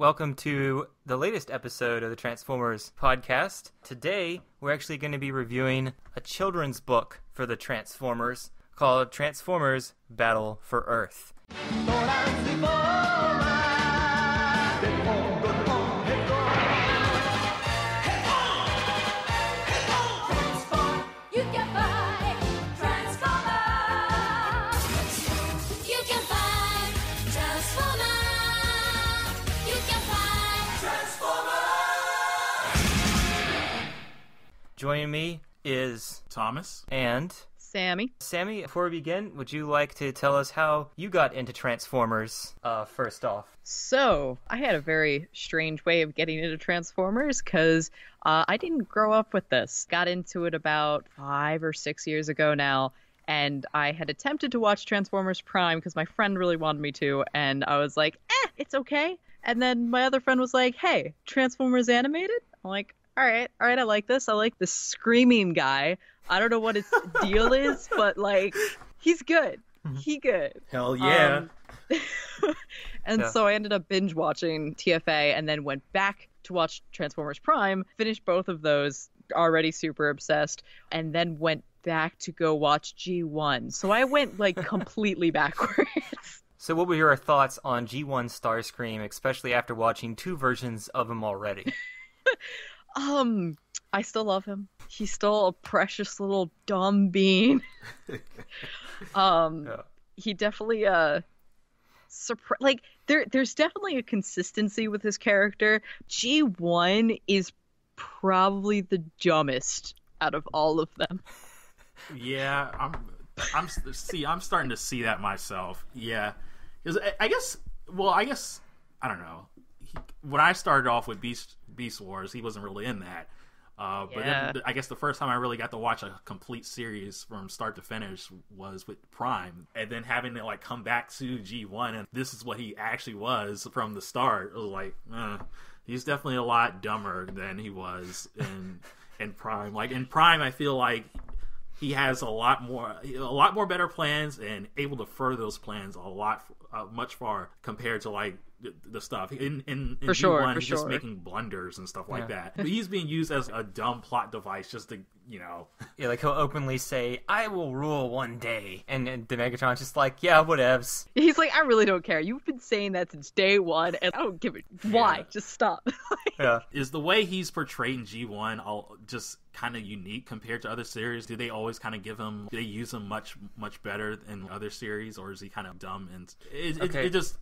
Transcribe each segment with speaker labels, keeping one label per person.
Speaker 1: Welcome to the latest episode of the Transformers podcast. Today, we're actually going to be reviewing a children's book for the Transformers called Transformers Battle for Earth. Joining me is
Speaker 2: Thomas
Speaker 1: and
Speaker 3: Sammy.
Speaker 1: Sammy, before we begin, would you like to tell us how you got into Transformers first off?
Speaker 3: So, I had a very strange way of getting into Transformers because I didn't grow up with this. Got into it about 5 or 6 years ago now, and I had attempted to watch Transformers Prime because my friend really wanted me to, and I was like, it's okay. And then my other friend was like, hey, Transformers Animated? I'm like, all right, I like this. I like the screaming guy. I don't know what his deal is, but, like, he's good. He good.
Speaker 2: Hell yeah.
Speaker 3: So I ended up binge watching TFA and then went back to watch Transformers Prime, finished both of those, already super obsessed, and then went back to go watch G1. So I went, like, completely backwards.
Speaker 1: So what were your thoughts on G1 Starscream, especially after watching 2 versions of him already?
Speaker 3: I still love him. He's still a precious little dumb bean. He definitely there's definitely a consistency with his character. G1 is probably the dumbest out of all of them.
Speaker 2: Yeah, I'm starting to see that myself. Yeah, because I guess I don't know. When I started off with Beast Wars, he wasn't really in that. But then I guess the first time I really got to watch a complete series from start to finish was with Prime. And then having to like come back to G1 and this is what he actually was from the start. It was like, he's definitely a lot dumber than he was in Prime. Like in Prime, I feel like he has a lot more better plans and able to further those plans much far compared to like the stuff in
Speaker 3: for
Speaker 2: G1.
Speaker 3: Sure,
Speaker 2: he's just making blunders and stuff like that. But he's being used as a dumb plot device just to,
Speaker 1: Yeah, like he'll openly say, "I will rule one day," and the Megatron's just like, "Yeah, whatevs."
Speaker 3: He's like, "I really don't care. You've been saying that since day one, and I don't give it. Why?
Speaker 2: Yeah.
Speaker 3: Just stop."
Speaker 1: Yeah.
Speaker 2: Is the way he's portrayed in G1 all just kind of unique compared to other series? Do they always kind of do they use him much better in other series, or is he kind of dumb? And it just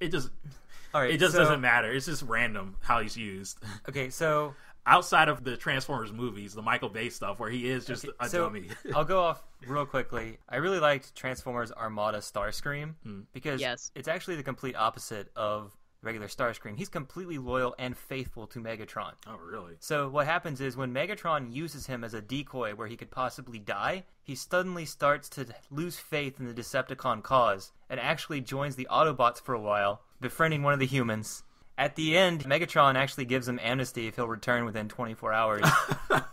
Speaker 1: All right,
Speaker 2: doesn't matter. It's just random how he's used.
Speaker 1: Okay, so
Speaker 2: outside of the Transformers movies, the Michael Bay stuff, where he is just a dummy.
Speaker 1: I'll go off real quickly. I really liked Transformers Armada Starscream because it's actually the complete opposite of regular Starscream. He's completely loyal and faithful to Megatron.
Speaker 2: Oh, really?
Speaker 1: So what happens is when Megatron uses him as a decoy where he could possibly die, he suddenly starts to lose faith in the Decepticon cause and actually joins the Autobots for a while, befriending one of the humans. At the end, Megatron actually gives him amnesty if he'll return within 24 hours.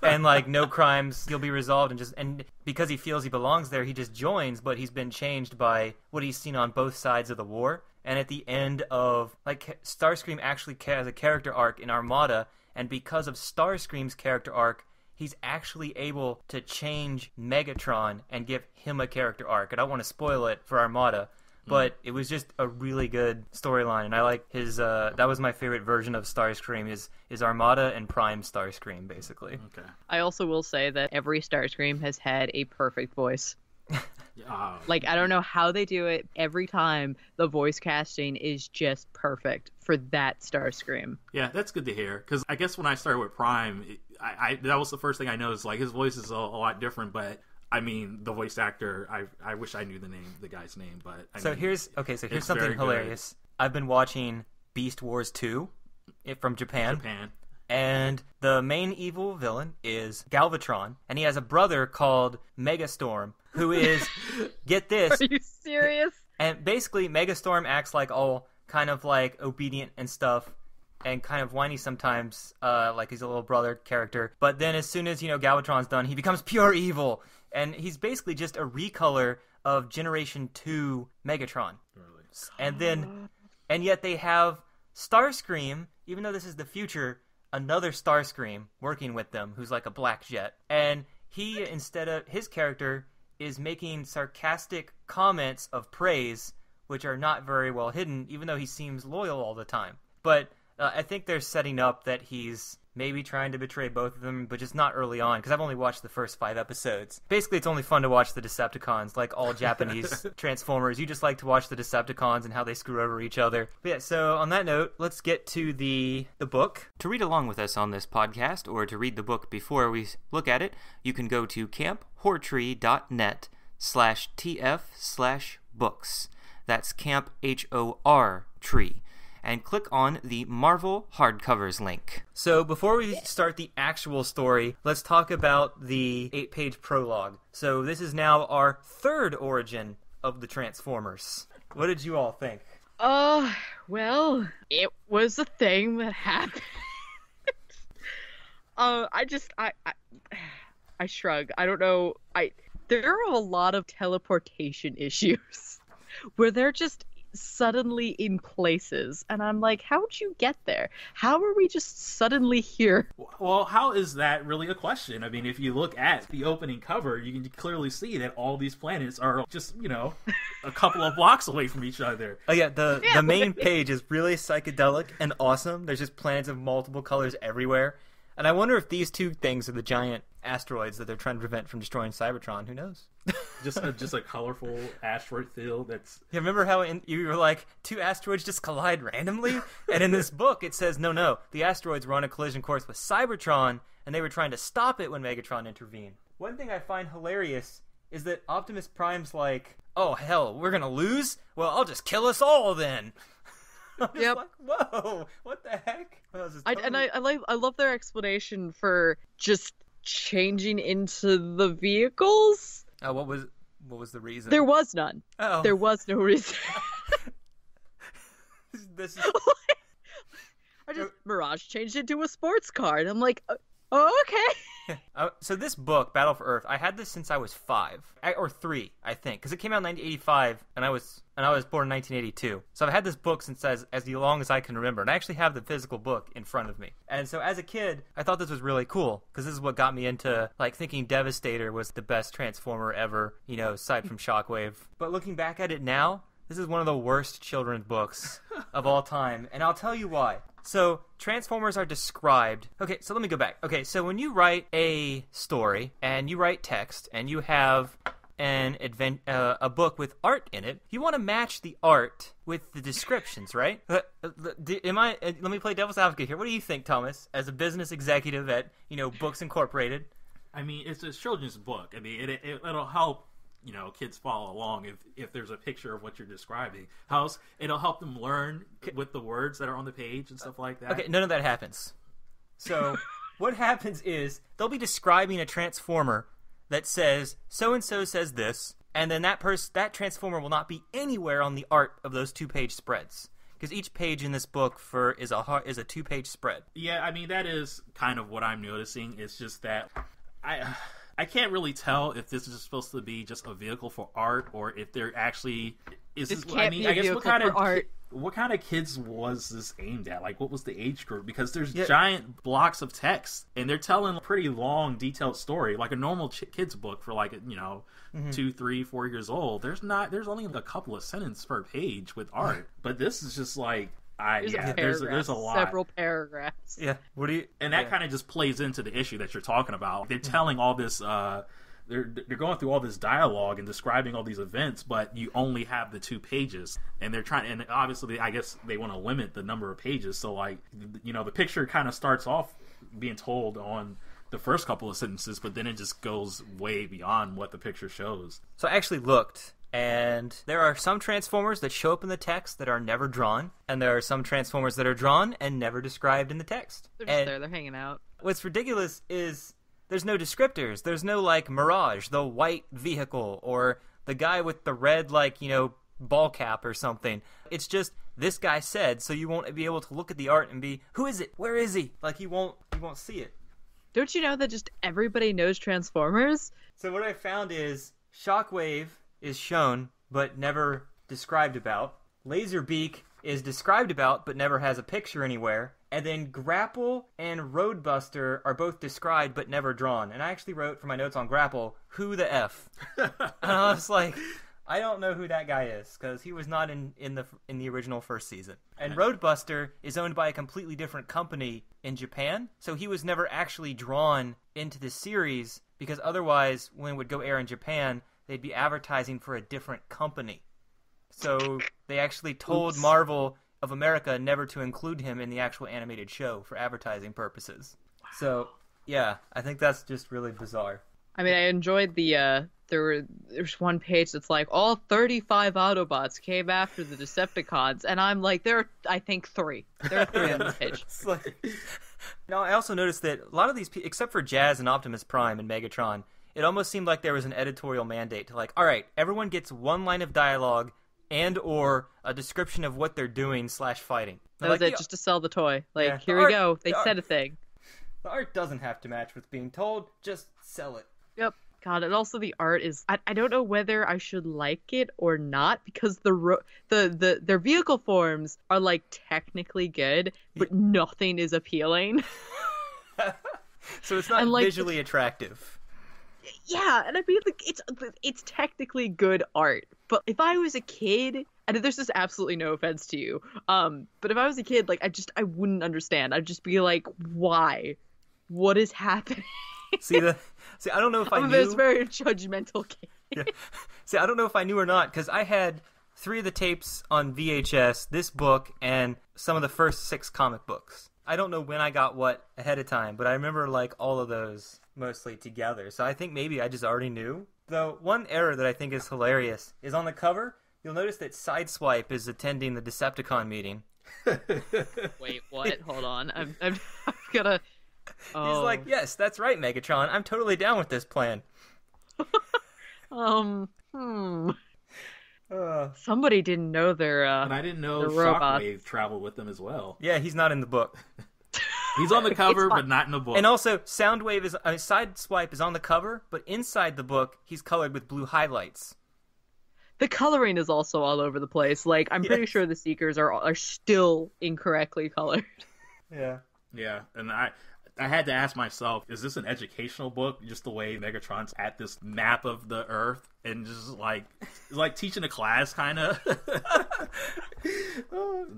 Speaker 1: And, like, no crimes, he'll be resolved. And because he feels he belongs there, he just joins, but he's been changed by what he's seen on both sides of the war. And at the end of, like, Starscream actually has a character arc in Armada, and because of Starscream's character arc, he's actually able to change Megatron and give him a character arc. I don't want to spoil it for Armada, but it was just a really good storyline, and I like his, that was my favorite version of Starscream, is Armada and Prime Starscream, basically.
Speaker 2: Okay.
Speaker 3: I also will say that every Starscream has had a perfect voice. Like, I don't know how they do it. Every time, the voice casting is just perfect for that Starscream.
Speaker 2: Yeah, that's good to hear, because I guess when I started with Prime, I that was the first thing I noticed. Like, his voice is a lot different, but I mean, the voice actor, I wish I knew the guy's name, but
Speaker 1: here's something hilarious. Good. I've been watching Beast Wars 2 from Japan. And the main evil villain is Galvatron, and he has a brother called Megastorm, who is, get this.
Speaker 3: Are you serious?
Speaker 1: And basically, Megastorm acts like all kind of like obedient and stuff, and kind of whiny sometimes, like he's a little brother character. But then as soon as, Galvatron's done, he becomes pure evil. And he's basically just a recolor of Generation 2 Megatron.
Speaker 2: Really?
Speaker 1: And yet they have Starscream, even though this is the future, another Starscream working with them who's like a black jet. And he, instead of his character, is making sarcastic comments of praise, which are not very well hidden, even though he seems loyal all the time. But I think they're setting up that he's maybe trying to betray both of them, but just not early on, because I've only watched the first 5 episodes. Basically, it's only fun to watch the Decepticons, like all Japanese Transformers. You just like to watch the Decepticons and how they screw over each other. But yeah, so on that note, let's get to the book. To read along with us on this podcast, or to read the book before we look at it, you can go to camphortree.net/tf/books. That's Camp HOR Tree. And click on the Marvel hardcovers link. So before we start the actual story, let's talk about the 8-page prologue. So this is now our 3rd origin of the Transformers. What did you all think?
Speaker 3: Well, it was a thing that happened. I shrug. I don't know. There are a lot of teleportation issues where they're just suddenly in places, and I'm like, how'd you get there? How are we just suddenly here?
Speaker 2: Well, how is that really a question? I mean, if you look at the opening cover, you can clearly see that all these planets are just, a couple of blocks away from each other.
Speaker 1: Oh yeah, the main page is really psychedelic and awesome. There's just planets of multiple colors everywhere. And I wonder if these 2 things are the giant asteroids that they're trying to prevent from destroying Cybertron. Who knows?
Speaker 2: just a colorful asteroid field that's...
Speaker 1: You remember how you were like, 2 asteroids just collide randomly? And in this book, it says, no, the asteroids were on a collision course with Cybertron, and they were trying to stop it when Megatron intervened. One thing I find hilarious is that Optimus Prime's like, oh, hell, we're gonna lose? Well, I'll just kill us all then. I'm just like, whoa, what the heck?
Speaker 3: I love their explanation for just changing into the vehicles.
Speaker 1: Oh, what was the reason?
Speaker 3: There was none.
Speaker 1: Oh.
Speaker 3: There was no reason.
Speaker 1: This is...
Speaker 3: Mirage changed into a sports car, and I'm like, oh, okay.
Speaker 1: So this book, Battle for Earth, I had this since I was 5 or 3, I think, because it came out in 1985, and I was born in 1982. So I've had this book since as long as I can remember, and I actually have the physical book in front of me. And so as a kid, I thought this was really cool because this is what got me into thinking Devastator was the best Transformer ever, aside from Shockwave. But looking back at it now, this is one of the worst children's books of all time, and I'll tell you why. So, Transformers are described... Okay, so let me go back. Okay, so when you write a story, and you write text, and you have a book with art in it, you want to match the art with the descriptions, right? Let me play devil's advocate here. What do you think, Thomas, as a business executive at, Books Incorporated?
Speaker 2: I mean, it's a children's book. I mean, it'll help... kids follow along if there's a picture of what you're describing. It'll help them learn with the words that are on the page and stuff like that.
Speaker 1: Okay, none of that happens. So what happens is they'll be describing a Transformer that says so-and-so says this, and then that Transformer will not be anywhere on the art of those 2-page spreads. Because each page in this book is a 2-page spread.
Speaker 2: Yeah, I mean, that is kind of what I'm noticing. It's just that I can't really tell if this is supposed to be just a vehicle for art or if they're actually what kind of kids was this aimed at? Like, what was the age group? Because there's giant blocks of text and they're telling a pretty long, detailed story, like a normal kid's book for 2, 3, 4 years old. There's only a couple of sentences per page with art, but this is just like. There's a lot.
Speaker 3: Several paragraphs.
Speaker 1: Yeah.
Speaker 2: And that kind of just plays into the issue that you're talking about. They're telling all this. They're going through all this dialogue and describing all these events, but you only have the 2 pages, and they're trying. And obviously, I guess they want to limit the number of pages. So, the picture kind of starts off being told on the first couple of sentences, but then it just goes way beyond what the picture shows.
Speaker 1: So I actually looked. And there are some Transformers that show up in the text that are never drawn, and there are some Transformers that are drawn and never described in the text.
Speaker 3: They're just there, they're hanging out.
Speaker 1: What's ridiculous is there's no descriptors. There's no, Mirage, the white vehicle, or the guy with the red, ball cap or something. It's just, this guy said, so you won't be able to look at the art and be, who is it? Where is he? You won't see it.
Speaker 3: Don't you know that just everybody knows Transformers?
Speaker 1: So what I found is Shockwave is shown but never described about. Laserbeak is described about but never has a picture anywhere. And then Grapple and Roadbuster are both described but never drawn. And I actually wrote for my notes on Grapple, who the F? And I was like, I don't know who that guy is, because he was not in the original first season. And Roadbuster is owned by a completely different company in Japan, so he was never actually drawn into the series, because otherwise, when it would go air in Japan, they'd be advertising for a different company. So they actually told Marvel of America never to include him in the actual animated show for advertising purposes. Wow. So, yeah, I think that's just really bizarre.
Speaker 3: I mean, I enjoyed there's one page that's like, all 35 Autobots came after the Decepticons, and I'm like, there are, I think, 3. There are 3 on this page.
Speaker 1: Now, I also noticed that a lot of these people, except for Jazz and Optimus Prime and Megatron, it almost seemed like there was an editorial mandate to like, all right, everyone gets one line of dialogue and or a description of what they're doing / fighting.
Speaker 3: That was it, just to sell the toy. Like, yeah, here we go. They said a thing.
Speaker 1: The art doesn't have to match what's being told. Just sell it.
Speaker 3: Yep. God, and also the art is... I don't know whether I should like it or not, because their vehicle forms are, like, technically good, but nothing is appealing.
Speaker 1: So it's not visually attractive.
Speaker 3: Yeah, and I mean, like, it's technically good art, but if I was a kid... And there's just absolutely no offense to you, but if I was a kid, like, I wouldn't understand. I'd just be like, why? What is happening? See,
Speaker 1: I don't know if I knew.
Speaker 3: This very judgmental kid.
Speaker 1: Yeah. See, I don't know if I knew or not, because I had 3 of the tapes on VHS, this book, and some of the first 6 comic books. I don't know when I got what ahead of time, but I remember, like, all of those mostly together. So I think maybe I just already knew. Though, one error that I think is hilarious is on the cover, you'll notice that Sideswipe is attending the Decepticon meeting.
Speaker 3: Wait, what? Hold on. I'm gonna... Oh.
Speaker 1: He's like, yes, that's right, Megatron. I'm totally down with this plan.
Speaker 3: Somebody didn't know their
Speaker 2: and I didn't know Shockwave traveled with them as well.
Speaker 1: Yeah, he's not in the book.
Speaker 2: He's on the cover, but not in the book.
Speaker 1: And also, Sideswipe is on the cover, but inside the book, he's colored with blue highlights.
Speaker 3: The coloring is also all over the place. Like, I'm pretty sure the Seekers are still incorrectly colored.
Speaker 1: Yeah.
Speaker 2: Yeah, and I had to ask myself, is this an educational book? Just the way Megatron's at this map of the Earth and just like, it's like teaching a class, kind of.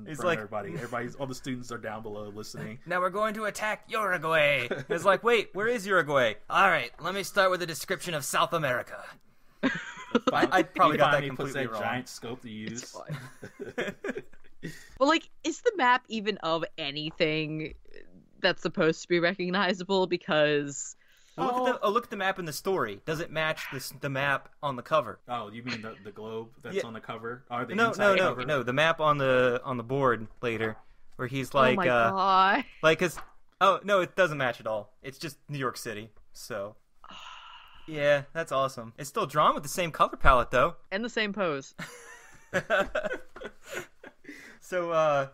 Speaker 2: It's like everybody's all the students are down below listening.
Speaker 1: Now we're going to attack Uruguay. It's like, wait, where is Uruguay? All right, let me start with a description of South America. I probably got that completely wrong.
Speaker 2: Giant scope to use.
Speaker 3: Well, like, is the map even of anything that's supposed to be recognizable? Because
Speaker 1: look at the map in the story. Does it match the map on the cover?
Speaker 2: Oh, you mean the globe that's on the cover? Or the
Speaker 1: no, the map on the board later, where he's like,
Speaker 3: oh my God.
Speaker 1: Like, no, it doesn't match at all. It's just New York City. So, yeah, that's awesome. It's still drawn with the same color palette though,
Speaker 3: and the same pose.
Speaker 1: So,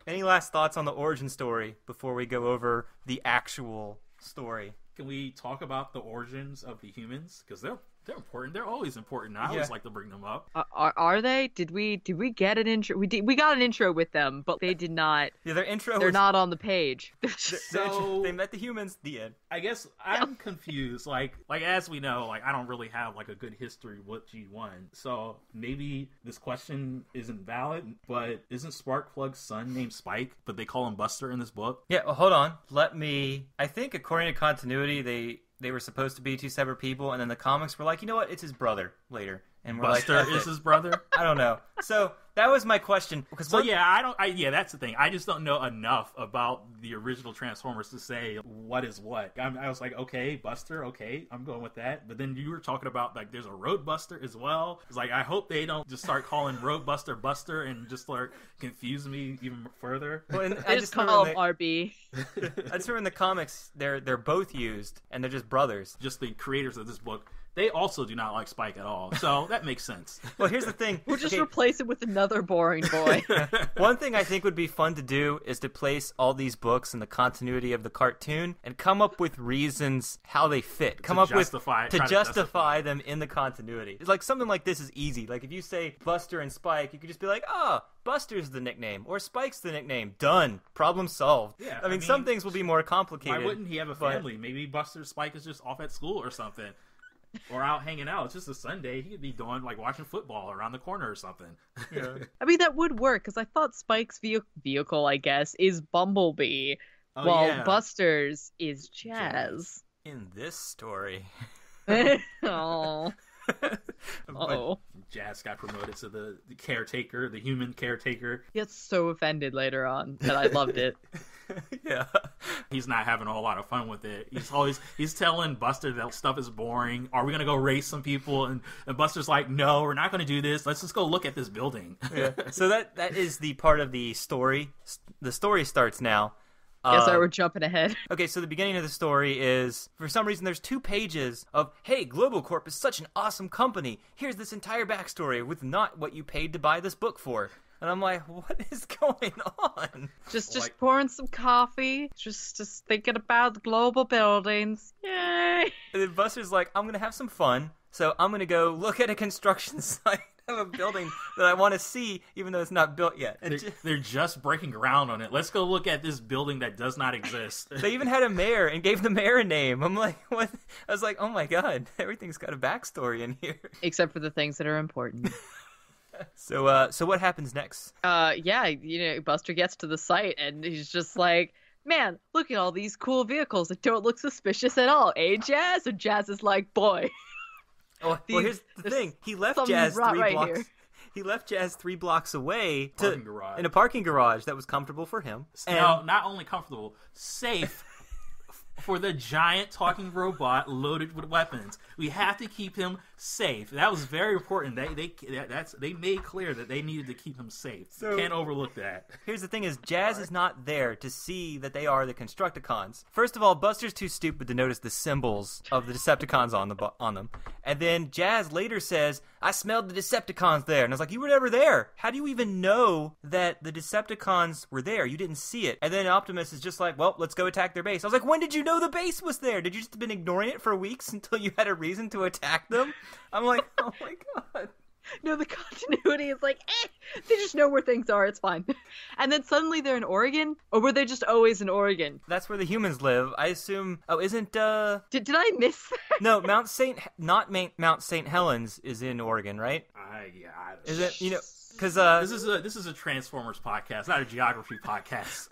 Speaker 1: any last thoughts on the origin story before we go over the actual story?
Speaker 2: Can we talk about the origins of the humans? Because they're important. They're always important. I always like to bring them up.
Speaker 3: Are they? Did we get an intro? We got an intro with them, but they did not.
Speaker 1: Yeah,
Speaker 3: they're not on the page.
Speaker 1: So they met the humans. The end.
Speaker 2: I guess I'm confused. Like as we know, like I don't really have like a good history with G1. So maybe this question isn't valid. But isn't Sparkplug's son named Spike? But they call him Buster in this book.
Speaker 1: Yeah. Well, hold on. I think according to continuity, they were supposed to be 2 separate people, and then the comics were like, you know what, it's his brother later. And we're
Speaker 2: Buster is his brother?
Speaker 1: I don't know. So that was my question. That's
Speaker 2: the thing. I just don't know enough about the original Transformers to say what is what. I was like, okay, Buster, okay, I'm going with that. But then you were talking about, like, there's a Roadbuster as well. It's like, I hope they don't just start calling Roadbuster Buster and just start confusing me even further.
Speaker 3: Well, and I just call him RB.
Speaker 1: I just remember in the comics, they're both used, and they're just brothers.
Speaker 2: Just the creators of this book, they also do not like Spike at all. So that makes sense.
Speaker 1: Well, here's the thing.
Speaker 3: We'll just replace it with another boring boy.
Speaker 1: One thing I think would be fun to do is to place all these books in the continuity of the cartoon and come up with reasons how they fit. Come up with to justify them in the continuity. It's like something like this is easy. Like if you say Buster and Spike, you could just be like, oh, Buster's the nickname or Spike's the nickname. Done. Problem solved.
Speaker 2: Yeah,
Speaker 1: I mean, some things will be more complicated.
Speaker 2: Why wouldn't he have a family? Maybe Buster Spike is just off at school or something. Or out hanging out. It's just a Sunday. He could be doing like watching football around the corner or something.
Speaker 1: Yeah.
Speaker 3: I mean, that would work because I thought Spike's vehicle, I guess, is Bumblebee, while Buster's is Jazz.
Speaker 1: In this story.
Speaker 3: Oh. Oh.
Speaker 2: Jazz got promoted to the caretaker, the human caretaker.
Speaker 3: He gets so offended later on that I loved it.
Speaker 1: Yeah.
Speaker 2: He's not having a whole lot of fun with it. He's telling Buster that stuff is boring. Are we gonna go race some people? And Buster's like, no, we're not gonna do this. Let's just go look at this building.
Speaker 1: Yeah. So that is the part of the story. The story starts now.
Speaker 3: Yeah, sorry, we're jumping ahead.
Speaker 1: Okay, so the beginning of the story is, for some reason, there's 2 pages of, hey, Global Corp is such an awesome company. Here's this entire backstory with not what you paid to buy this book for. And I'm like, what is going on?
Speaker 3: Just pouring some coffee, just thinking about the global buildings. Yay!
Speaker 1: And then Buster's like, I'm going to have some fun, so I'm going to go look at a construction site of a building that I want to see, even though it's not built yet.
Speaker 2: They're just breaking ground on it. Let's go look at this building that does not exist.
Speaker 1: They even had a mayor and gave the mayor a name. I'm like, what? I was like, oh my god, everything's got a backstory in here.
Speaker 3: Except for the things that are important.
Speaker 1: So what happens next?
Speaker 3: Buster gets to the site and he's just like, man, look at all these cool vehicles that don't look suspicious at all. Eh, Jazz? And Jazz is like, boy.
Speaker 1: Well, here's the thing. He left Jazz 3 blocks. Here. He left Jazz 3 blocks away in a parking garage that was comfortable for him.
Speaker 2: No, not only comfortable, safe for the giant talking robot loaded with weapons. We have to keep him safe. That was very important. They made clear that they needed to keep him safe. So, can't overlook that.
Speaker 1: Here's the thing: is Jazz is not there to see that they are the Constructicons. First of all, Buster's too stupid to notice the symbols of the Decepticons on them. And then Jazz later says, "I smelled the Decepticons there," and I was like, "You were never there. How do you even know that the Decepticons were there? You didn't see it." And then Optimus is just like, "Well, let's go attack their base." I was like, "When did you know the base was there? Did you just have been ignoring it for weeks until you had a reason to attack them?" I'm like, oh my god.
Speaker 3: No, the continuity is like, they just know where things are, it's fine. And then suddenly they're in Oregon? Or were they just always in Oregon?
Speaker 1: That's where the humans live. I assume, isn't,
Speaker 3: Did I miss that?
Speaker 1: No, Mount St. Helens is in Oregon, right?
Speaker 2: Yeah.
Speaker 1: Is it, because
Speaker 2: this is a Transformers podcast, not a geography podcast.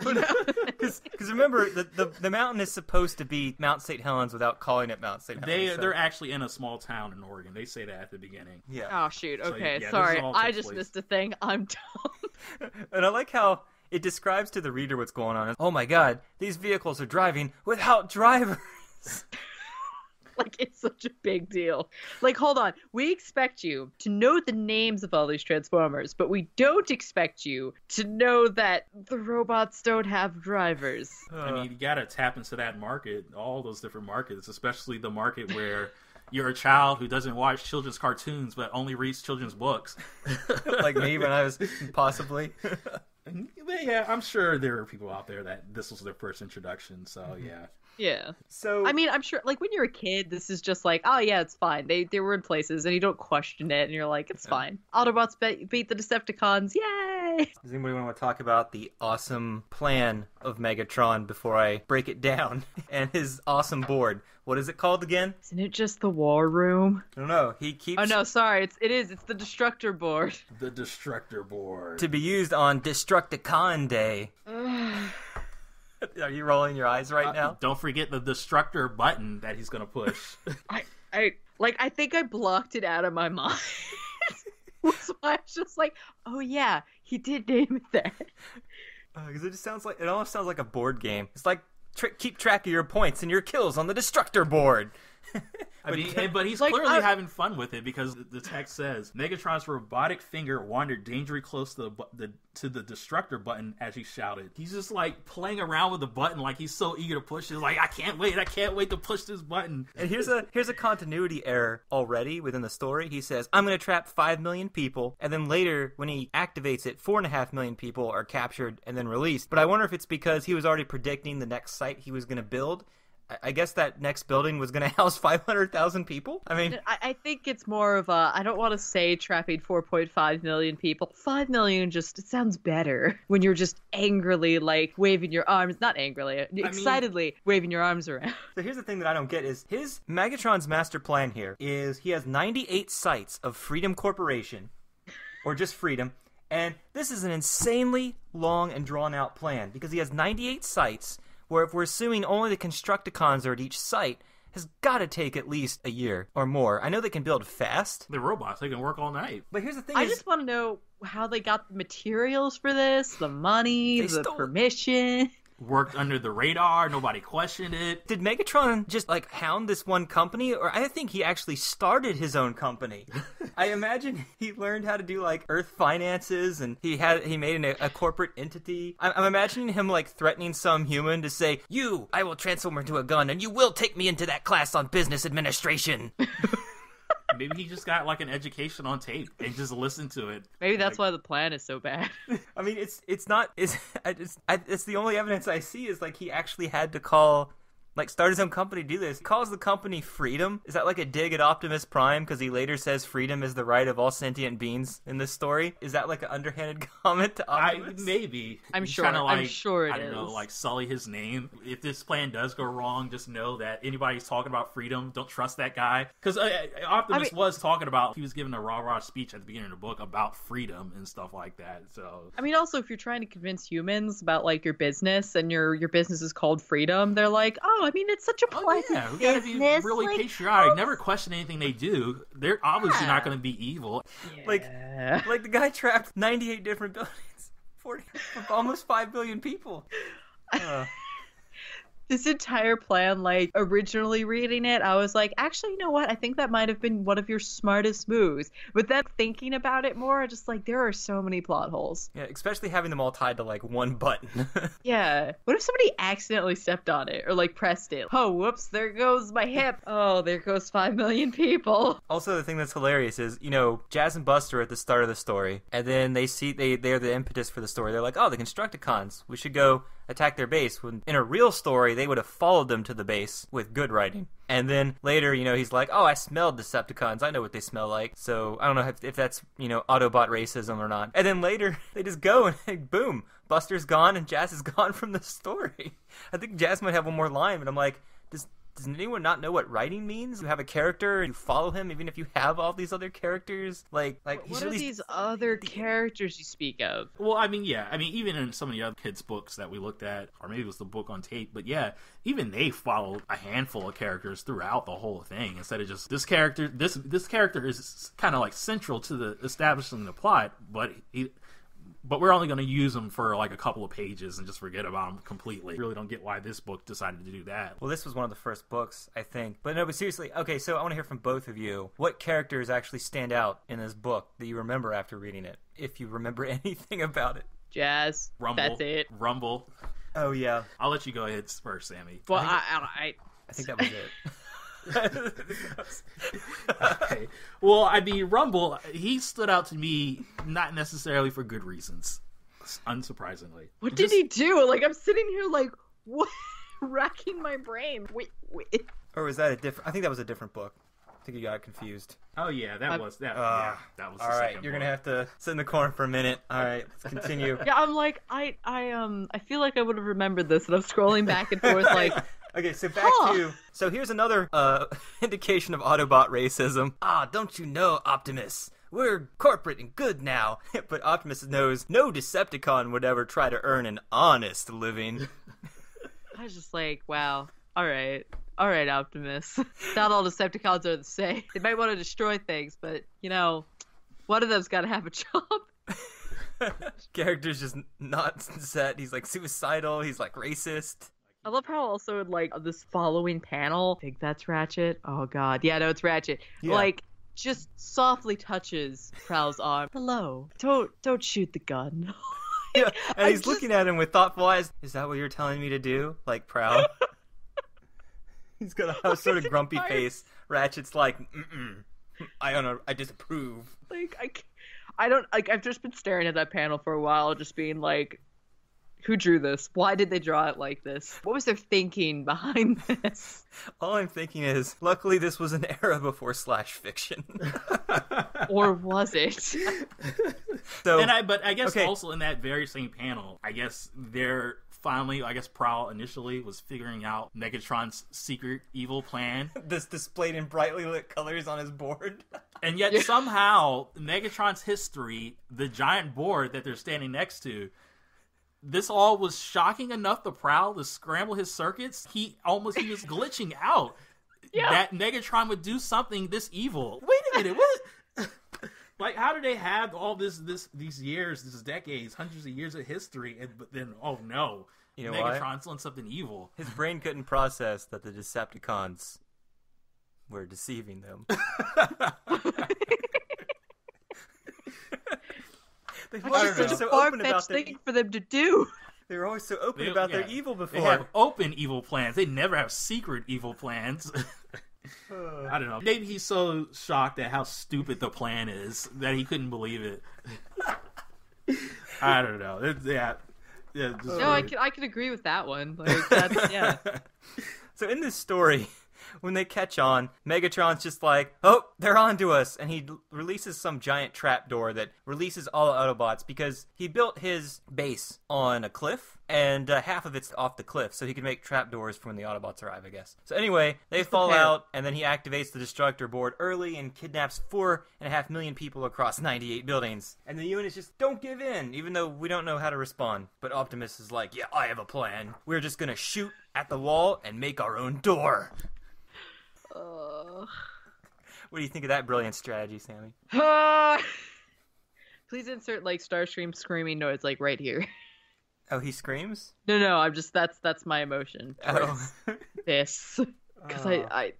Speaker 1: Because remember, the mountain is supposed to be Mount St. Helens without calling it Mount St. Helens.
Speaker 2: They're actually in a small town in Oregon. They say that at the beginning.
Speaker 1: Yeah.
Speaker 3: Oh shoot. Okay, sorry. I just missed a thing. I'm dumb.
Speaker 1: And I like how it describes to the reader what's going on. Oh my god, these vehicles are driving without drivers.
Speaker 3: Like, it's such a big deal. Like, hold on. We expect you to know the names of all these Transformers, but we don't expect you to know that the robots don't have drivers.
Speaker 2: I mean, you gotta tap into that market, all those different markets, especially the market where you're a child who doesn't watch children's cartoons but only reads children's books.
Speaker 1: Like me when I was possibly...
Speaker 2: Yeah, I'm sure there are people out there that this was their first introduction, so yeah.
Speaker 3: Yeah.
Speaker 1: So
Speaker 3: I mean, I'm sure, like, when you're a kid, this is just like, oh yeah, it's fine. They were in places, and you don't question it, and you're like, it's fine. Autobots beat the Decepticons, yay!
Speaker 1: Does anybody want to talk about the awesome plan of Megatron before I break it down? And his awesome board. What is it called again?
Speaker 3: Isn't it just the War Room?
Speaker 1: I don't know. He keeps...
Speaker 3: Oh no, sorry. It's the Destructor Board.
Speaker 2: The Destructor Board.
Speaker 1: To be used on Destructicon Day. Are you rolling your eyes right now?
Speaker 2: Don't forget the Destructor button that he's gonna push.
Speaker 3: I think I blocked it out of my mind. So I was just like, oh yeah, he did name it that.
Speaker 1: Because it almost sounds like a board game. It's like keep track of your points and your kills on the Destructor Board.
Speaker 2: I mean, but he's
Speaker 3: like,
Speaker 2: clearly having fun with it because the text says Megatron's robotic finger wandered dangerously close to the destructor button as he shouted. He's just like playing around with the button, like he's so eager to push it. Like, I can't wait to push this button.
Speaker 1: And here's a continuity error already within the story. He says, I'm going to trap 5 million people, and then later, when he activates it, 4.5 million people are captured and then released. But I wonder if it's because he was already predicting the next site he was going to build. I guess that next building was going to house 500,000 people? I mean...
Speaker 3: I think it's more of a... I don't want to say trapping 4.5 million people. 5 million it sounds better when you're just angrily, like, waving your arms. Not angrily, excitedly waving your arms around.
Speaker 1: So here's the thing that I don't get is Megatron's master plan here is he has 98 sites of Freedom Corporation, or just Freedom, and this is an insanely long and drawn-out plan because he has 98 sites... where if we're assuming only the Constructicons are at each site, has got to take at least a year or more. I know they can build fast.
Speaker 2: They're robots. They can work all night.
Speaker 1: But here's the thing
Speaker 3: I just want to know how they got the materials for this, the money, the permission.
Speaker 2: Worked under the radar. Nobody questioned it.
Speaker 1: Did Megatron just, like, hound this one company? Or I think he actually started his own company. I imagine he learned how to do, like, Earth finances, and he made a corporate entity. I'm imagining him, like, threatening some human to say, I will transform into a gun, and you will take me into that class on business administration.
Speaker 2: Maybe he just got like an education on tape and just listened to it.
Speaker 3: Maybe that's why the plan is so bad.
Speaker 1: I mean, it's the only evidence I see is like he actually had to start his own company to do this. He calls the company Freedom. Is that like a dig at Optimus Prime because he later says freedom is the right of all sentient beings in this story? Is that like an underhanded comment to Optimus?
Speaker 2: Maybe.
Speaker 3: I'm sure.
Speaker 2: Like,
Speaker 3: I'm sure it is.
Speaker 2: I don't know, like sully his name. If this plan does go wrong, just know that anybody's talking about freedom, don't trust that guy. Because Optimus was talking about, he was giving a rah-rah speech at the beginning of the book about freedom and stuff like that. So
Speaker 3: I mean, also, if you're trying to convince humans about like your business and your business is called freedom, they're like, oh, I mean, it's such a pleasant
Speaker 2: we gotta be really
Speaker 3: like,
Speaker 2: patriotic. Never question anything they do. They're obviously not going to be evil.
Speaker 3: Yeah.
Speaker 1: Like the guy trapped 98 different buildings, almost 5 billion people.
Speaker 3: This entire plan, like, originally reading it, I was like, actually, you know what? I think that might have been one of your smartest moves. But then thinking about it more, just like, there are so many plot holes.
Speaker 1: Yeah, especially having them all tied to, like, one button.
Speaker 3: Yeah. What if somebody accidentally stepped on it or, like, pressed it? Oh, whoops, there goes my hip. Oh, there goes 5 million people.
Speaker 1: Also, the thing that's hilarious is, Jazz and Buster are at the start of the story, and then they're the impetus for the story. They're like, oh, the Constructicons, we should go attack their base. When in a real story, they would have followed them to the base with good writing. And then later, he's like, oh, I smelled Decepticons. I know what they smell like. So I don't know if that's, Autobot racism or not. And then later, they just go and boom, Buster's gone and Jazz is gone from the story. I think Jazz might have one more line, but I'm like, does anyone not know what writing means? You have a character, you follow him, even if you have all these other characters. Like
Speaker 3: what are these other characters you speak of?
Speaker 2: Well, I mean, yeah. I mean, even in some of the other kids' books that we looked at, or maybe it was the book on tape, but yeah, even they followed a handful of characters throughout the whole thing instead of just this character. This character is kind of like central to the establishing the plot, but we're only going to use them for like a couple of pages and just forget about them completely. Really don't get why this book decided to do that.
Speaker 1: Well, this was one of the first books, I think. But no, but seriously, okay, so I want to hear from both of you. What characters actually stand out in this book that you remember after reading it, if you remember anything about it?
Speaker 3: Jazz.
Speaker 2: Rumble.
Speaker 3: That's it.
Speaker 2: Rumble.
Speaker 1: Oh, yeah.
Speaker 2: I'll let you go ahead first, Sammy.
Speaker 3: Well,
Speaker 1: I think that was it.
Speaker 2: Okay. Well, I mean, Rumble, he stood out to me not necessarily for good reasons, unsurprisingly.
Speaker 3: What did he do? Like, I'm sitting here like, what? Racking my brain. Wait.
Speaker 1: Or was that a different... I think that was a different book. I think you got confused.
Speaker 2: Oh, yeah, that was that was
Speaker 1: all right, you're going to have to sit in the corner for a minute. All right, let's continue.
Speaker 3: Yeah, I'm like, I feel like I would have remembered this, and I'm scrolling back and forth like...
Speaker 1: Okay, so back to... So here's another indication of Autobot racism. Don't you know, Optimus? We're corporate and good now. But Optimus knows no Decepticon would ever try to earn an honest living.
Speaker 3: I was just like, wow. All right, Optimus. Not all Decepticons are the same. They might want to destroy things, but, one of them's got to have a job.
Speaker 1: Character's just not set. He's, like, suicidal. He's, like, racist.
Speaker 3: I love how also in like this following panel, I think that's Ratchet. Oh god, yeah, no, it's Ratchet.
Speaker 1: Yeah.
Speaker 3: Like just softly touches Prowl's arm. Hello, don't shoot the gun.
Speaker 1: Yeah, and
Speaker 3: I
Speaker 1: he's looking at him with thoughtful eyes. Is that what you're telling me to do? Like Prowl. He's got a sort of grumpy face. Ratchet's like, I don't know, I disapprove.
Speaker 3: Like I don't like. I've just been staring at that panel for a while, just being like, who drew this? Why did they draw it like this? What was their thinking behind this?
Speaker 1: All I'm thinking is, luckily this was an era before slash fiction.
Speaker 3: Or was it?
Speaker 1: So,
Speaker 2: But I guess
Speaker 1: okay.
Speaker 2: also in that very same panel, I guess they're finally, Prowl initially was figuring out Megatron's secret evil plan.
Speaker 1: this displayed in brightly lit colors on his board.
Speaker 2: And yet somehow Megatron's history, the giant board that they're standing next to, this all was shocking enough to Prowl to scramble his circuits. He was glitching out.
Speaker 3: Yeah.
Speaker 2: That Megatron would do something this evil. Wait a minute, what? Like, how do they have all these years, these decades, hundreds of years of history, but then, oh no,
Speaker 1: You know
Speaker 2: Megatron's done something evil.
Speaker 1: His brain couldn't process that the Decepticons were deceiving them. They've
Speaker 3: That's
Speaker 1: always
Speaker 3: just
Speaker 1: been
Speaker 3: such a
Speaker 1: so open about
Speaker 3: far-fetched
Speaker 1: their
Speaker 3: thing for them to do.
Speaker 1: They were always so open about their evil
Speaker 2: They
Speaker 1: before.
Speaker 2: have open evil plans. They never have secret evil plans. I don't know. Maybe he's so shocked at how stupid the plan is that he couldn't believe it. I don't know.
Speaker 3: No, I can agree with that one. Like that's yeah.
Speaker 1: So in this story, when they catch on, Megatron's just like, oh, they're on to us. And he releases some giant trapdoor that releases all Autobots because he built his base on a cliff and half of it's off the cliff. So he can make trapdoors for when the Autobots arrive, I guess. So anyway, they fall out and then he activates the Destructor board early and kidnaps 4.5 million people across 98 buildings. And the units just don't give in, even though we don't know how to respond. But Optimus is like, yeah, I have a plan. We're just going to shoot at the wall and make our own door. What do you think of that brilliant strategy, Sammy?
Speaker 3: Please insert like Starscream screaming noise like right here.
Speaker 1: Oh, he screams?
Speaker 3: No, I'm just that's my emotion towards this because I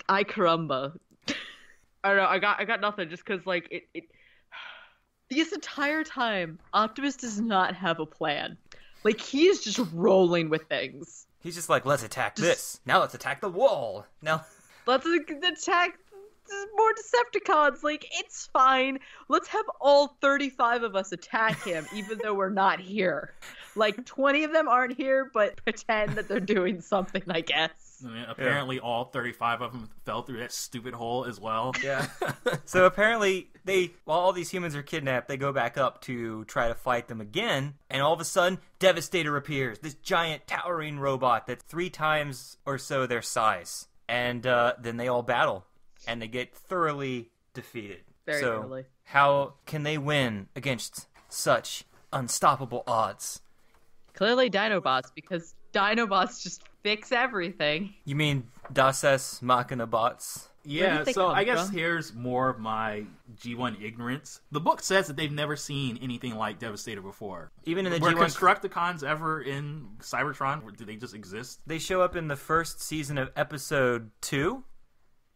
Speaker 3: caramba. I don't know. I got nothing just because like it. This entire time, Optimus does not have a plan. Like he is just rolling with things.
Speaker 1: He's just like, let's attack this. Now let's attack the wall. Now
Speaker 3: let's attack more Decepticons. Like, it's fine. Let's have all 35 of us attack him, even though we're not here. Like, 20 of them aren't here, but pretend that they're doing something, I guess.
Speaker 2: I mean, apparently all 35 of them fell through that stupid hole as well.
Speaker 1: Yeah. So apparently, while all these humans are kidnapped, they go back up to try to fight them again, and all of a sudden, Devastator appears. This giant, towering robot that's 3 times or so their size. And then they all battle, and they get thoroughly defeated.
Speaker 3: Very thoroughly.
Speaker 1: How can they win against such unstoppable odds?
Speaker 3: Clearly Dinobots, because Dinobots just fix everything.
Speaker 1: You mean Das Machina bots?
Speaker 2: Yeah, so I guess here's more of my G1 ignorance. The book says that they've never seen anything like Devastator before.
Speaker 1: Even in the
Speaker 2: Were
Speaker 1: G1...
Speaker 2: Constructicons ever in Cybertron? Or do they just exist?
Speaker 1: They show up in the first season of episode 2.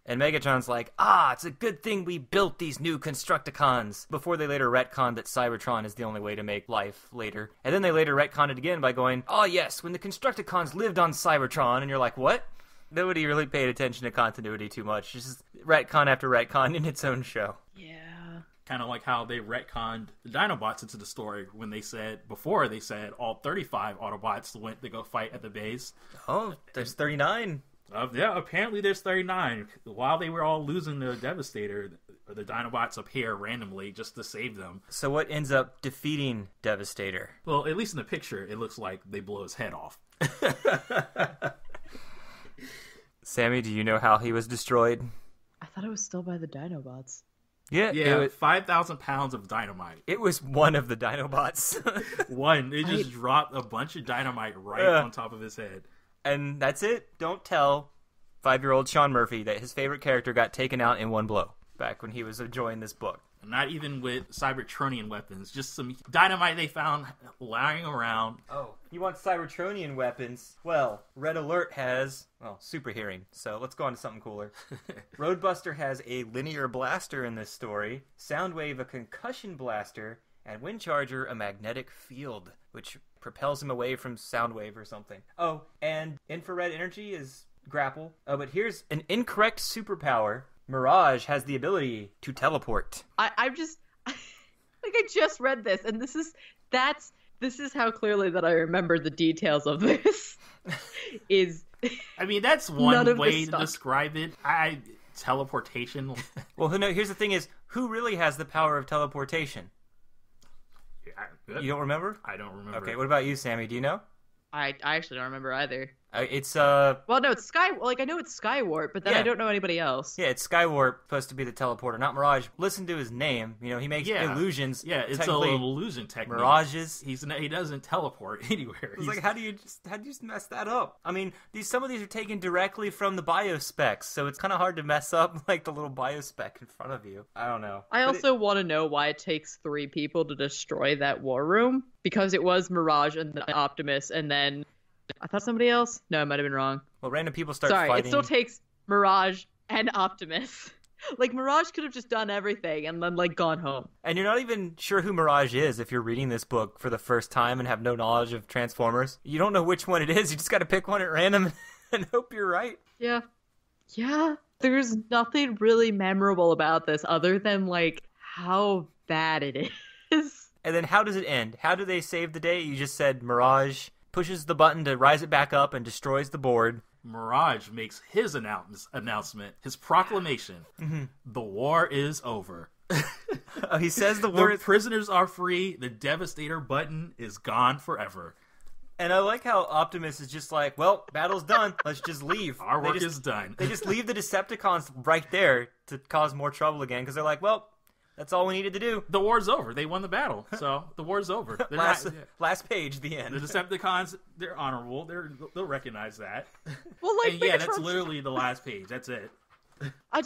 Speaker 1: And Megatron's like, it's a good thing we built these new Constructicons. Before they later retconned that Cybertron is the only way to make life later. And then they later retconned it again by going, yes, when the Constructicons lived on Cybertron. And you're like, what? Nobody really paid attention to continuity too much. It's just retcon after retcon in its own show.
Speaker 3: Yeah.
Speaker 2: Kind of like how they retconned the Dinobots into the story when they said all 35 Autobots went to go fight at the base.
Speaker 1: Oh, there's 39.
Speaker 2: Yeah, apparently there's 39. While they were all losing the Devastator, the Dinobots appear randomly just to save them.
Speaker 1: So what ends up defeating Devastator?
Speaker 2: Well, at least in the picture, it looks like they blow his head off.
Speaker 1: Sammy, do you know how he was destroyed?
Speaker 3: I thought it was still by the Dinobots.
Speaker 2: Yeah, 5,000 pounds of dynamite.
Speaker 1: It was one of the Dinobots.
Speaker 2: One. They just dropped a bunch of dynamite on top of his head.
Speaker 1: And that's it. Don't tell 5-year-old Sean Murphy that his favorite character got taken out in one blow back when he was enjoying this book.
Speaker 2: Not even with Cybertronian weapons. Just some dynamite they found lying around.
Speaker 1: Oh, you want Cybertronian weapons? Well, Red Alert has, super hearing. So let's go on to something cooler. Roadbuster has a linear blaster in this story, Soundwave a concussion blaster, and Windcharger a magnetic field, which propels him away from Soundwave or something. Oh, and infrared energy is grapple. Oh, but here's an incorrect superpower. Mirage has the ability to teleport.
Speaker 3: I'm just I just read this, and this is how clearly that I remember the details of this.
Speaker 2: I mean, that's one way to describe it. Teleportation.
Speaker 1: Well, no, here's the thing: is who really has the power of teleportation? You don't remember?
Speaker 2: I don't remember.
Speaker 1: Okay, what about you, Sammy? Do you know?
Speaker 3: I actually don't remember either.
Speaker 1: It's
Speaker 3: Well, no, it's I know it's Skywarp, but then I don't know anybody else.
Speaker 1: Yeah, it's Skywarp, supposed to be the teleporter, not Mirage. Listen to his name. You know, he makes illusions.
Speaker 2: Yeah, it's an illusion technique.
Speaker 1: Mirages.
Speaker 2: He doesn't teleport anywhere.
Speaker 1: It's like, how do you just mess that up? I mean, some of these are taken directly from the biospecs, so it's kind of hard to mess up like the little biospec in front of you. I don't know.
Speaker 3: I also want to know why it takes 3 people to destroy that war room, because it was Mirage and then Optimus, and then I thought somebody else? No, I might have been wrong.
Speaker 1: Well, random people start fighting.
Speaker 3: It still takes Mirage and Optimus. Like, Mirage could have just done everything and then, gone home.
Speaker 1: And you're not even sure who Mirage is if you're reading this book for the first time and have no knowledge of Transformers. You don't know which one it is. You just got to pick one at random and hope you're right.
Speaker 3: Yeah. Yeah. There's nothing really memorable about this other than, how bad it is.
Speaker 1: And then how does it end? How do they save the day? You just said Mirage pushes the button to rise it back up and destroys the board.
Speaker 2: Mirage makes his announcement, his proclamation. Mm-hmm. The war is over.
Speaker 1: He says the war
Speaker 2: The prisoners are free. The Devastator button is gone forever.
Speaker 1: And I like how Optimus is just like, well, battle's done. Let's just leave.
Speaker 2: Our work is done.
Speaker 1: They just leave the Decepticons right there to cause more trouble again because they're like, well, that's all we needed to do.
Speaker 2: The war's over. They won the battle, so the war's over.
Speaker 1: Last page, the end.
Speaker 2: The Decepticons, they're honorable. They'll recognize that.
Speaker 3: Well,
Speaker 2: and that's literally the last page. That's it.
Speaker 3: I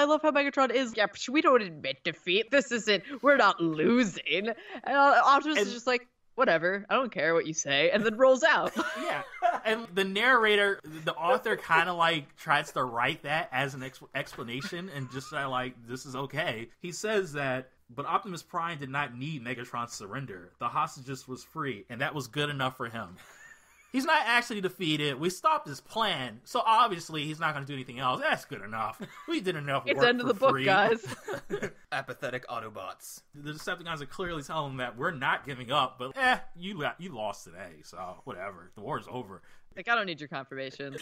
Speaker 3: love how Megatron is, we don't admit defeat. This isn't, we're not losing. And Optimus is just like, whatever, I don't care what you say, and then rolls out.
Speaker 2: Yeah. And the narrator, the author kind of tries to write that as an explanation and just this is okay. He says that, but Optimus Prime did not need Megatron's surrender. The hostages was free, and that was good enough for him. He's not actually defeated. We stopped his plan, so obviously he's not going to do anything else. That's good enough. We did enough work for free.
Speaker 3: It's end of the book, guys.
Speaker 1: Apathetic Autobots.
Speaker 2: The Decepticons are clearly telling them that we're not giving up, but you lost today, so whatever. The war's over.
Speaker 3: I don't need your confirmation.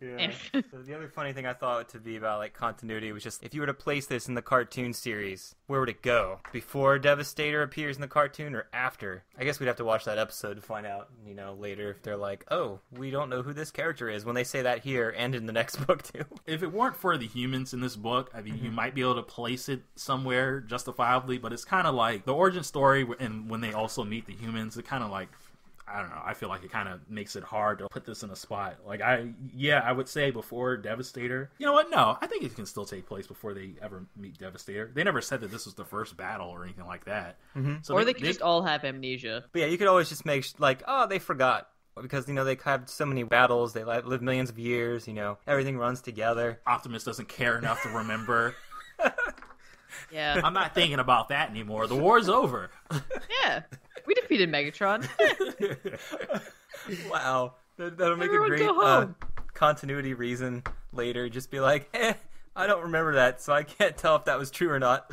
Speaker 1: Yeah. So the other funny thing I thought to be about continuity was just if you were to place this in the cartoon series, where would it go? Before Devastator appears in the cartoon or after? I guess we'd have to watch that episode to find out, later if they're like, oh, we don't know who this character is when they say that here and in the next book too. If
Speaker 2: it weren't for the humans in this book, I mean, you might be able to place it somewhere justifiably, but it's kind of like the origin story and when they also meet the humans, it kind of I don't know. I feel like it kind of makes it hard to put this in a spot. I would say before Devastator. You know what? No, I think it can still take place before they ever meet Devastator. They never said that this was the first battle or anything like that.
Speaker 1: Mm-hmm.
Speaker 3: So or they could just all have amnesia.
Speaker 1: But yeah, you could always just make they forgot. Because, they have so many battles. They live millions of years. Everything runs together.
Speaker 2: Optimus doesn't care enough to remember.
Speaker 3: Yeah.
Speaker 2: I'm not thinking about that anymore. The war's over.
Speaker 3: Yeah. We defeated Megatron.
Speaker 1: Wow. That'll make a great continuity reason later. Just be like, I don't remember that, so I can't tell if that was true or not.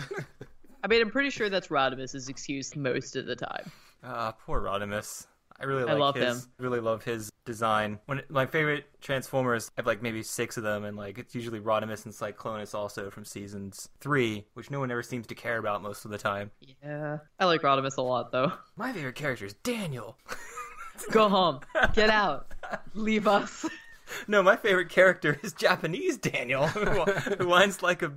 Speaker 3: I mean, I'm pretty sure that's Rodimus's excuse most of the time.
Speaker 1: Poor Rodimus. I
Speaker 3: love him.
Speaker 1: Really love his design. My favorite Transformers, I have maybe 6 of them, and it's usually Rodimus and Cyclonus also from seasons 3, which no one ever seems to care about most of the time.
Speaker 3: Yeah, I like Rodimus a lot though.
Speaker 1: My favorite character is Daniel.
Speaker 3: Go home. Get out. Leave us.
Speaker 1: No, my favorite character is Japanese Daniel, who whines like a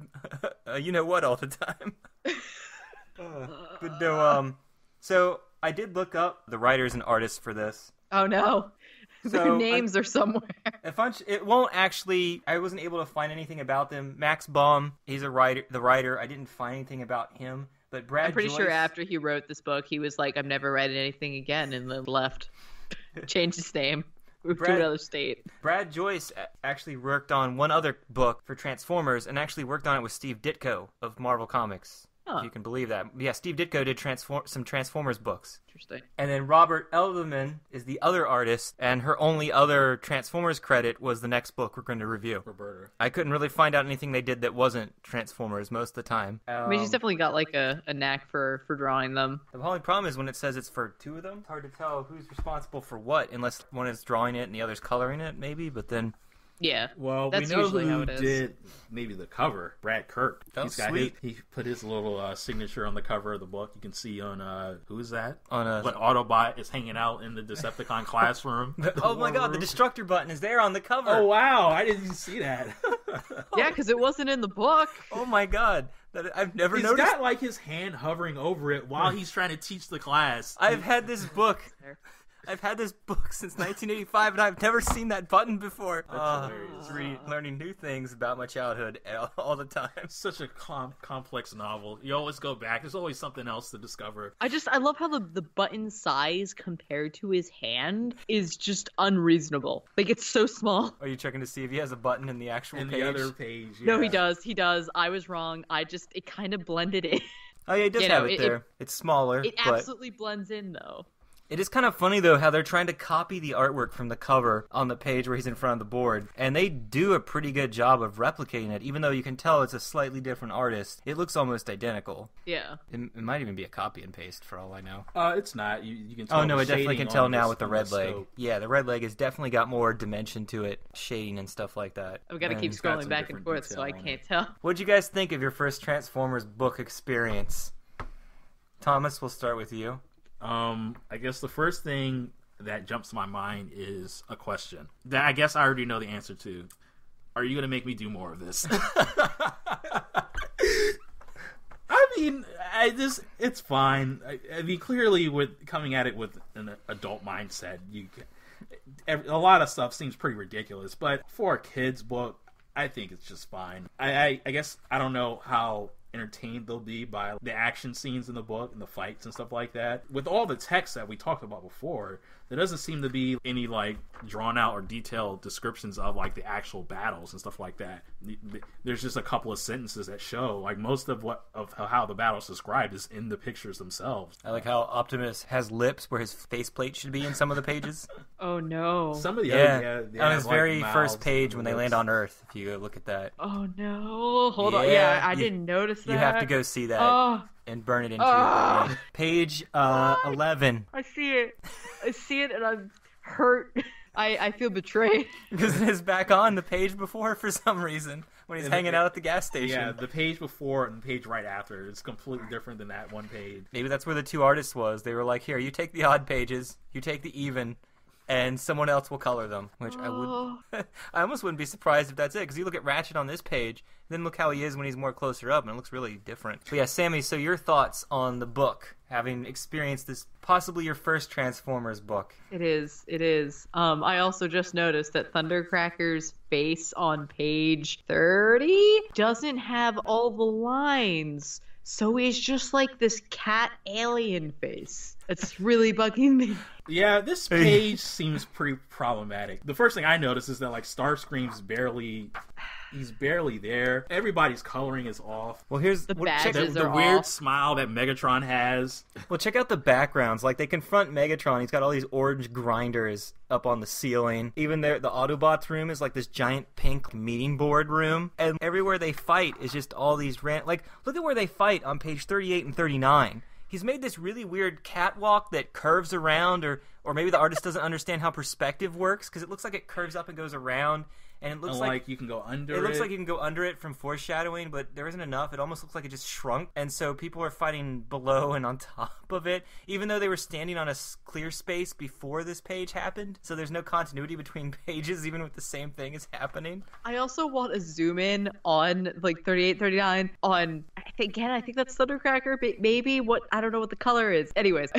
Speaker 1: you-know-what all the time. But no, so I did look up the writers and artists for this.
Speaker 3: Oh no. Their names are somewhere.
Speaker 1: It won't actually. I wasn't able to find anything about them. Max Baum, he's the writer. I didn't find anything about him. But Brad
Speaker 3: I'm pretty
Speaker 1: Joyce,
Speaker 3: sure after he wrote this book, he was like, "I've never read anything again," and then left, changed his name, moved to another state.
Speaker 1: Brad Joyce actually worked on one other book for Transformers, and actually worked on it with Steve Ditko of Marvel Comics.
Speaker 3: Huh.
Speaker 1: If you can believe that. Yeah, Steve Ditko did some Transformers books.
Speaker 3: Interesting.
Speaker 1: And then Robert Elderman is the other artist, and her only other Transformers credit was the next book we're going to review.
Speaker 2: Roberta.
Speaker 1: I couldn't really find out anything they did that wasn't Transformers most of the time.
Speaker 3: I mean, she's definitely got like a knack for drawing them.
Speaker 1: The only problem is when it says it's for two of them, it's hard to tell who's responsible for what, unless one is drawing it and the other's coloring it, maybe, but then...
Speaker 3: Yeah.
Speaker 2: Well,
Speaker 3: that's
Speaker 2: we know
Speaker 3: usually
Speaker 2: who
Speaker 3: how it is.
Speaker 2: did maybe the cover. Brad Kirk.
Speaker 1: Oh, sweet.
Speaker 2: He put his little signature on the cover of the book. You can see on who is that?
Speaker 1: On
Speaker 2: when Autobot is hanging out in the Decepticon classroom.
Speaker 1: Oh my God, the Destructor button is there on the cover.
Speaker 2: Oh wow, I didn't see that.
Speaker 3: Yeah, because it wasn't in the book.
Speaker 1: Oh my God, I've never
Speaker 2: He's
Speaker 1: noticed.
Speaker 2: got like his hand hovering over it while he's trying to teach the class.
Speaker 1: I've had this book since 1985, and I've never seen that button before.
Speaker 2: That's hilarious.
Speaker 1: Learning new things about my childhood all the time.
Speaker 2: Such a complex novel. You always go back. There's always something else to discover.
Speaker 3: I love how the button size compared to his hand is just unreasonable. Like, it's so small.
Speaker 1: Are you checking to see if he has a button in the actual
Speaker 2: In
Speaker 1: page?
Speaker 2: the other page, yeah.
Speaker 3: No, he does. I was wrong. It kind of blended in.
Speaker 1: Oh yeah, he does have it there. It's smaller.
Speaker 3: It
Speaker 1: but...
Speaker 3: absolutely blends in, though.
Speaker 1: It is kind of funny, though, how they're trying to copy the artwork from the cover on the page where he's in front of the board. And they do a pretty good job of replicating it, even though you can tell it's a slightly different artist. It looks almost identical.
Speaker 3: Yeah.
Speaker 1: It might even be a copy and paste, for all I know.
Speaker 2: It's not. You can tell.
Speaker 1: Oh, no, I definitely can tell now with the red leg.
Speaker 2: scope.
Speaker 1: Yeah, the red leg has definitely got more dimension to it, shading and stuff like that.
Speaker 3: I've got to keep
Speaker 2: it's got
Speaker 3: scrolling
Speaker 2: some
Speaker 3: back and
Speaker 2: different
Speaker 3: forth, so
Speaker 2: detail
Speaker 3: I
Speaker 2: on
Speaker 3: can't
Speaker 2: it.
Speaker 3: tell.
Speaker 1: What'd you guys think of your first Transformers book experience? Thomas, we'll start with you.
Speaker 2: I guess the first thing that jumps to my mind is a question that I guess I already know the answer to. Are you going to make me do more of this? I mean, it's fine. I mean, clearly, with coming at it with an adult mindset, a lot of stuff seems pretty ridiculous. But for a kid's book, I think it's just fine. I guess I don't know how entertained they'll be by the action scenes in the book and the fights and stuff like that. With all the text that we talked about before, there doesn't seem to be any like drawn out or detailed descriptions of like the actual battles and stuff like that. There's just a couple of sentences that show like most of how the battle's described is in the pictures themselves.
Speaker 1: I like how Optimus has lips where his faceplate should be in some of the pages.
Speaker 3: Oh, no.
Speaker 2: Some of the
Speaker 1: Yeah,
Speaker 2: other,
Speaker 1: on his very
Speaker 2: mouths
Speaker 1: first page
Speaker 2: and
Speaker 1: when they
Speaker 2: lips.
Speaker 1: land on Earth, if you look at that.
Speaker 3: Oh, no. Hold on.
Speaker 1: Yeah,
Speaker 3: Yeah, I
Speaker 1: you-
Speaker 3: didn't notice that.
Speaker 1: You have to go see that
Speaker 3: Oh,
Speaker 1: and burn it into your brain. Page 11.
Speaker 3: I see it. I see it, and I'm hurt. I feel betrayed.
Speaker 1: Because it is back on the page before for some reason when he's hanging out at the gas station.
Speaker 2: Yeah, the page before and the page right after is completely different than that one page.
Speaker 1: Maybe that's where the two artists was. They were like, here, you take the odd pages, you take the even, and someone else will color them. Which I would, I almost wouldn't be surprised if that's it. Because you look at Ratchet on this page, then look how he is when he's more closer up, and it looks really different. But yeah, Sammy, so your thoughts on the book, having experienced this, possibly your first Transformers book.
Speaker 3: It is. I also just noticed that Thundercracker's face on page 30 doesn't have all the lines. So he's just like this cat alien face. It's really bugging me.
Speaker 2: Yeah, this page seems pretty problematic. The first thing I noticed is that like Starscream's he's barely there. Everybody's coloring is off.
Speaker 1: Well, here's
Speaker 3: The
Speaker 1: check,
Speaker 3: badges
Speaker 2: The
Speaker 3: are
Speaker 2: weird
Speaker 3: off.
Speaker 2: smile that Megatron has.
Speaker 1: well, check out the backgrounds. Like, they confront Megatron. He's got all these orange grinders up on the ceiling. Even there, the Autobots room is like this giant pink meeting board room. And everywhere they fight is just all these like, look at where they fight on page 38 and 39. He's made this really weird catwalk that curves around, or maybe the artist doesn't understand how perspective works, because it looks like it curves up and goes around, and it looks
Speaker 2: And like you can go under it.
Speaker 1: it looks like you can go under it from foreshadowing, but there isn't enough. It almost looks like it just shrunk, and so people are fighting below and on top of it, even though they were standing on a clear space before this page happened, so there's no continuity between pages, even with the same thing is happening.
Speaker 3: I also want a zoom in on like 38, 39 on, I think that's Thundercracker, maybe what, I don't know what the color is. Anyways,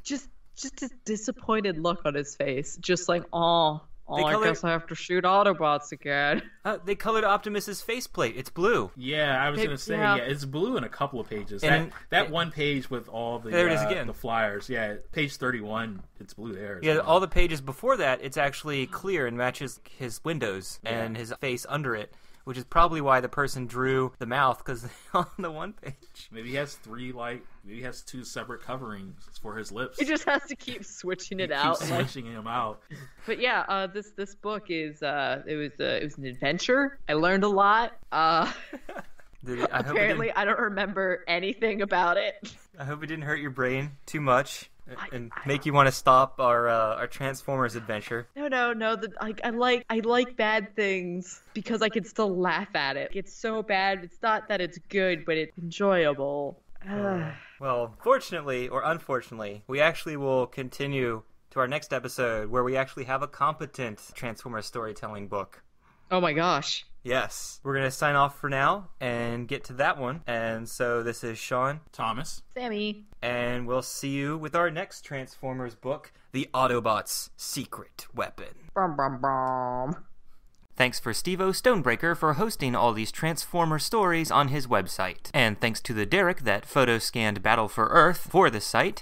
Speaker 3: just just a disappointed look on his face. Just like, oh, I
Speaker 1: colored-
Speaker 3: guess I have to shoot Autobots again.
Speaker 1: They colored Optimus's faceplate. It's blue.
Speaker 2: Yeah, I was gonna say,
Speaker 3: yeah.
Speaker 2: yeah, it's blue in a couple of pages.
Speaker 1: And-
Speaker 2: that one page with all the
Speaker 1: There it is again.
Speaker 2: the flyers. Yeah, page 31, it's blue there. as
Speaker 1: Yeah,
Speaker 2: well.
Speaker 1: all the pages before that, it's actually clear and matches his windows and his face under it, which is probably why the person drew the mouth, because on the one page.
Speaker 2: Maybe he has maybe he has 2 separate coverings for his lips.
Speaker 3: He just has to keep switching it
Speaker 2: Keep
Speaker 3: out.
Speaker 2: switching him out.
Speaker 3: But yeah, this book is it was an adventure. I learned a lot. Apparently, I don't remember anything about it.
Speaker 1: I hope it didn't hurt your brain too much and make you want to stop our Transformers adventure.
Speaker 3: No. I like bad things because I can still laugh at it. It's so bad. It's not that it's good, but it's enjoyable.
Speaker 1: Well, fortunately or unfortunately, we actually will continue to our next episode where we actually have a competent Transformers storytelling book.
Speaker 3: Oh my gosh.
Speaker 1: Yes. We're going to sign off for now and get to that one. And so this is Sean.
Speaker 2: Thomas.
Speaker 3: Sammy.
Speaker 1: And we'll see you with our next Transformers book, The Autobots' Secret Weapon.
Speaker 3: Brum, brum, brum.
Speaker 1: Thanks for Steve-O Stonebreaker for hosting all these Transformer stories on his website. And thanks to the Derek that photo-scanned Battle for Earth for this site.